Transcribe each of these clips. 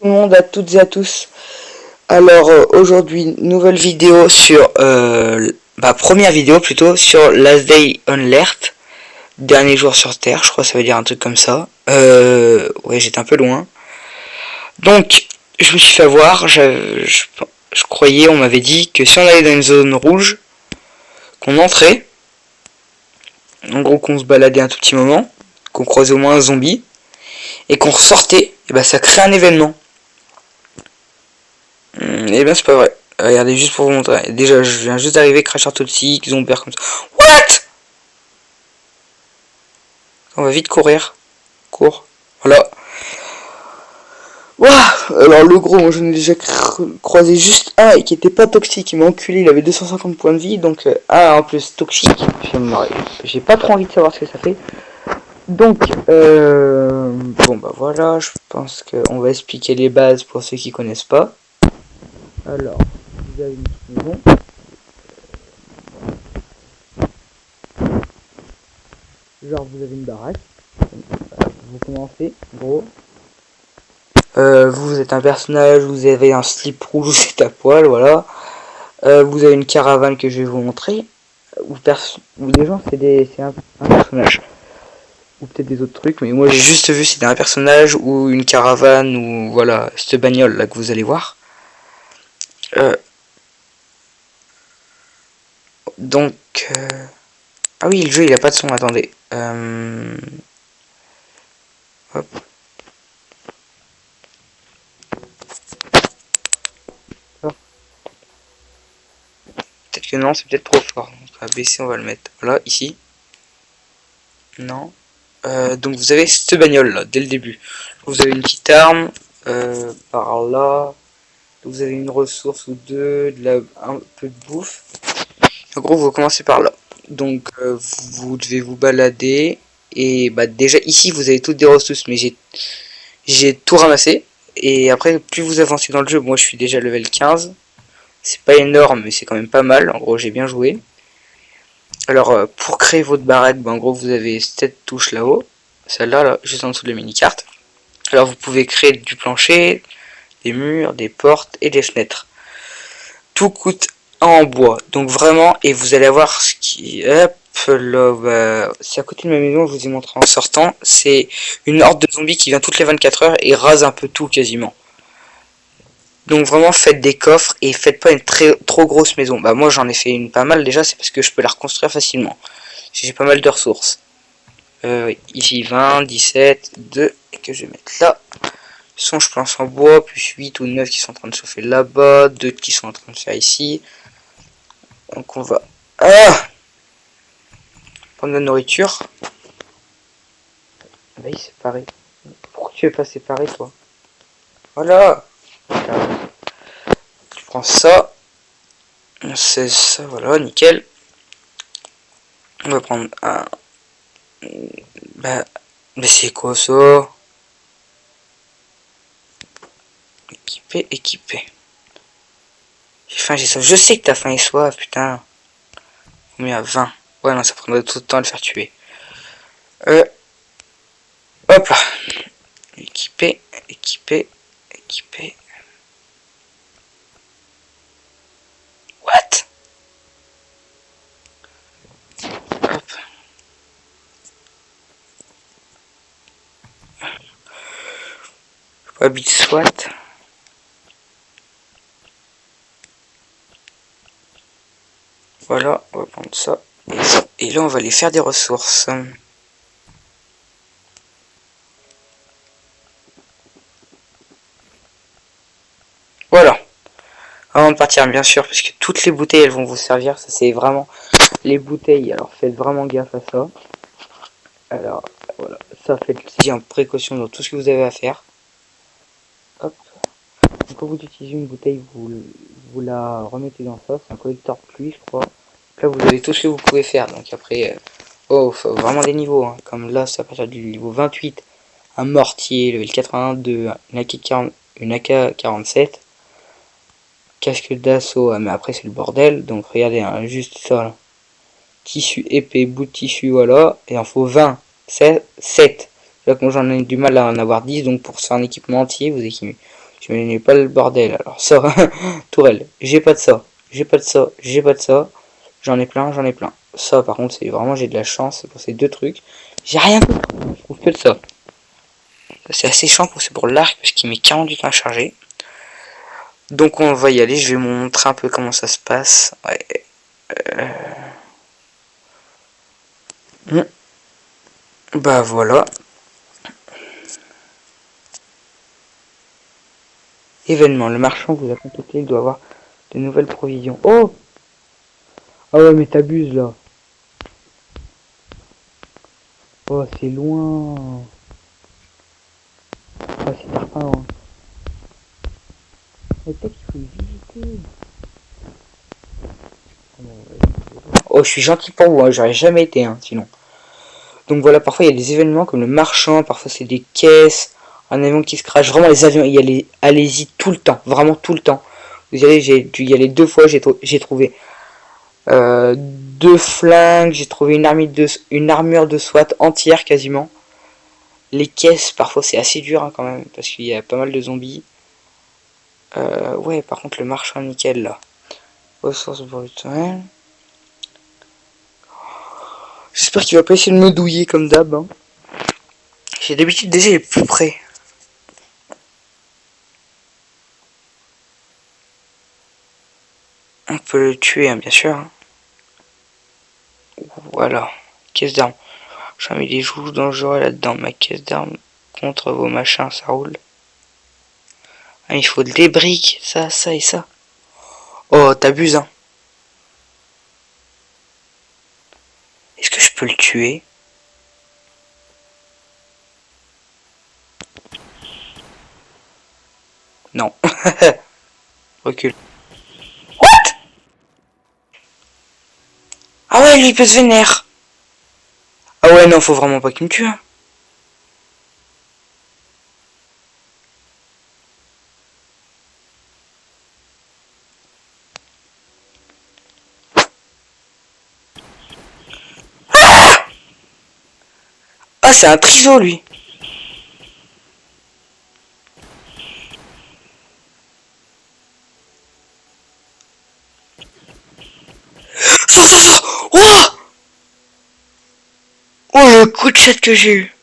Tout le monde, à toutes et à tous. Alors aujourd'hui, nouvelle vidéo sur première vidéo plutôt sur Last Day on Earth, dernier jour sur Terre, je crois que ça veut dire un truc comme ça. Ouais, j'étais un peu loin. Donc, je me suis fait avoir. Je croyais, on m'avait dit que si on allait dans une zone rouge, qu'on entrait, en gros qu'on se baladait un tout petit moment, qu'on croisait au moins un zombie, et qu'on ressortait, et bah ça crée un événement. Eh bien, c'est pas vrai. Regardez, juste pour vous montrer. Déjà, je viens juste d'arriver, cracheur toxique, zombie comme ça. What? On va vite courir. Cours. Voilà. Waouh. Alors, le gros, moi, j'en ai déjà croisé juste un et qui était pas toxique. Il m'a enculé, il avait 250 points de vie. Donc, en plus, toxique. J'ai pas trop envie de savoir ce que ça fait. Donc, bon, bah voilà. Je pense qu'on va expliquer les bases pour ceux qui connaissent pas. Alors, vous avez une petite maison. Genre, vous avez une baraque. Vous commencez, gros. Vous êtes un personnage, vous avez un slip rouge, vous êtes à poil, voilà. Vous avez une caravane que je vais vous montrer. Ou des gens, c'est un personnage. Ou peut-être des autres trucs, mais moi j'ai juste vu c'était un personnage ou une caravane ou voilà, cette bagnole là que vous allez voir. Euh, donc, ah oui, le jeu il a pas de son, attendez. Hop. Peut-être que non, c'est peut-être trop fort. Donc on va baisser, on va le mettre. Voilà, ici. Non. Donc vous avez cette bagnole là, dès le début. Vous avez une petite arme, par là. Vous avez une ressource ou deux, un peu de bouffe. En gros, vous commencez par là. Donc vous devez vous balader. Et bah déjà ici vous avez toutes des ressources, mais j'ai tout ramassé. Et après, plus vous avancez dans le jeu, moi je suis déjà level 15. C'est pas énorme, mais c'est quand même pas mal. En gros, j'ai bien joué. Alors, pour créer votre baraque, en gros, vous avez cette touche là-haut. Celle-là, là, juste en dessous de la mini-carte. Alors, vous pouvez créer du plancher, des murs, des portes et des fenêtres. Tout coûte en bois. Donc, vraiment, et vous allez avoir ce qui... Hop, là, c'est à côté de ma maison, je vous ai montré en sortant. C'est une horde de zombies qui vient toutes les 24 heures et rase un peu tout, quasiment. Donc vraiment faites des coffres et faites pas une trop grosse maison. Bah moi j'en ai fait une pas mal déjà, c'est parce que je peux la reconstruire facilement. J'ai pas mal de ressources. Oui, ici 20, 17, 2, et que je vais mettre là. Son je pense en bois, plus 8 ou 9 qui sont en train de chauffer là-bas, 2 qui sont en train de faire ici. Donc on va prendre de la nourriture. Bah il s'est séparé. Pourquoi tu veux pas séparer toi? Voilà. Tu prends ça. C'est ça, voilà, nickel. On va prendre un... Bah, mais c'est quoi ça? Équipé, équipé. J'ai faim, j'ai ça. Je sais que t'as faim et soif, putain. Combien? 20. Ouais, non, ça prendrait tout le temps à le faire tuer. Hop là. Équipé, équipé, équipé. What? Hop. Habit SWAT. Voilà, on va prendre ça et ça. Et là, on va aller faire des ressources. Voilà. Avant de partir, bien sûr, parce que toutes les bouteilles, elles vont vous servir. Ça, c'est vraiment les bouteilles. Alors, faites vraiment gaffe à ça. Alors, voilà. Ça, faites en précaution dans tout ce que vous avez à faire. Hop. Donc, quand vous utilisez une bouteille, vous la remettez dans ça. C'est un collecteur de pluie, je crois. Là, vous avez tout ce que vous pouvez faire. Donc, après, oh, faut vraiment des niveaux. Hein. Comme là, c'est à partir du niveau 28. Un mortier, level 82, une AK-47. Casque d'assaut, mais après c'est le bordel, donc regardez, hein, juste ça, là. Tissu épais, bout de tissu, voilà, et il en faut 20, 7. Là, comme j'en ai du mal à en avoir 10, donc pour faire un équipement entier, vous J'imaginais pas le bordel. Alors ça, tourelle, j'ai pas de ça, j'ai pas de ça, j'ai pas de ça. J'en ai plein, j'en ai plein. Ça par contre c'est vraiment j'ai de la chance pour ces deux trucs. J'ai rien d'autre. Je trouve que de ça. C'est assez chiant c'est pour l'arc parce qu'il met 48 ans à charger. Donc on va y aller, je vais vous montrer un peu comment ça se passe. Ouais. Bah voilà. Événement, le marchand vous a contacté, il doit avoir de nouvelles provisions. Oh! Ah ouais mais t'abuses là. Oh c'est loin. Oh c'est certain. Hein. Mais peut-être qu'il faut y visiter. Oh je suis gentil pour vous, hein. J'aurais jamais été hein, sinon. Donc voilà, parfois il y a des événements comme le marchand, parfois c'est des caisses, un avion qui se crache, vraiment les avions, il y a les, allez-y tout le temps, vraiment tout le temps. Vous y allez, j'ai dû y aller 2 fois, j'ai trouvé 2 flingues, j'ai trouvé une armure de SWAT entière quasiment. Les caisses, parfois c'est assez dur hein, quand même, parce qu'il y a pas mal de zombies. Ouais, par contre le marchand nickel là. Ressources brutales. J'espère qu'il va pas essayer de me douiller comme d'hab. Hein. J'ai d'habitude déjà les plus près. On peut le tuer, hein, bien sûr. Hein. Voilà. Caisse d'armes. J'en mets des joues dangereux là-dedans. Ma caisse d'armes contre vos machins, ça roule. Ah, il faut des briques. Ça, ça et ça. Oh, t'abuses, hein. Est-ce que je peux le tuer? Non. Recule. What? Ah ouais, lui, il peut se vénère. Ah ouais, non, faut vraiment pas qu'il me tue. Hein. Ah, c'est un triso, lui. Sors. Oh, oh, le coup de chat que j'ai eu.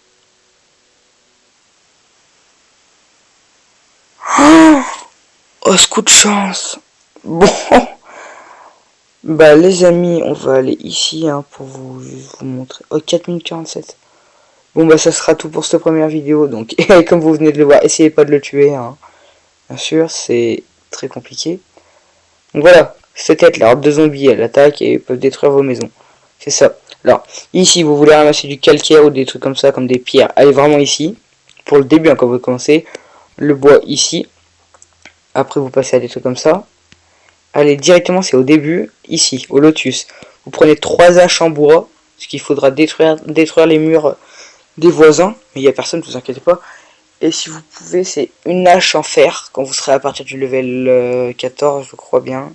Oh, ce coup de chance. Bon. Bah les amis, on va aller ici hein, pour vous montrer. Oh, 4 minutes 47. Bon bah ça sera tout pour cette première vidéo. Donc comme vous venez de le voir, essayez pas de le tuer. Hein. Bien sûr, c'est très compliqué. Donc voilà, cette tête, la horde de zombies, elle attaque et peuvent détruire vos maisons. C'est ça. Alors, ici, vous voulez ramasser du calcaire ou des trucs comme ça, comme des pierres. Allez vraiment ici. Pour le début, hein, quand vous commencez. Le bois ici. Après, vous passez à des trucs comme ça. Allez, directement, c'est au début, ici, au lotus. Vous prenez 3 haches en bois, parce qu'il faudra détruire les murs des voisins. Mais il n'y a personne, ne vous inquiétez pas. Et si vous pouvez, c'est une hache en fer, quand vous serez à partir du level 14, je crois bien.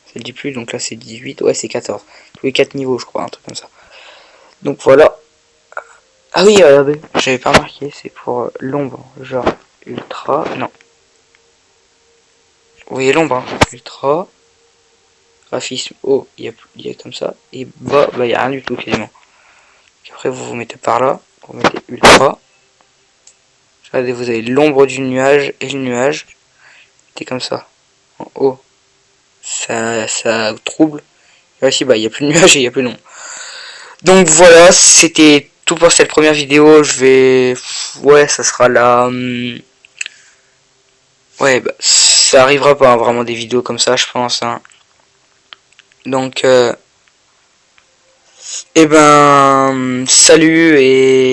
Ça le dit plus, donc là c'est 18, ouais c'est 14. Tous les 4 niveaux, je crois, un truc comme ça. Donc voilà. Ah oui, regardez, j'avais pas remarqué, c'est pour l'ombre, genre ultra, non. Vous voyez l'ombre, hein, ultra, graphisme haut, il y a comme ça, et bas, bah il y a rien du tout quasiment. Puis après vous vous mettez par là, vous mettez ultra. Regardez, vous avez l'ombre du nuage et le nuage. C'est comme ça, en haut. Ça trouble. Et ici, bah il n'y a plus de nuage et il n'y a plus d'ombre. Donc voilà, c'était tout pour cette première vidéo. Je vais... Ouais, ça sera là... Ouais, bah, ça arrivera pas hein, vraiment des vidéos comme ça, je pense. Hein. Donc... Eh ben... Salut et...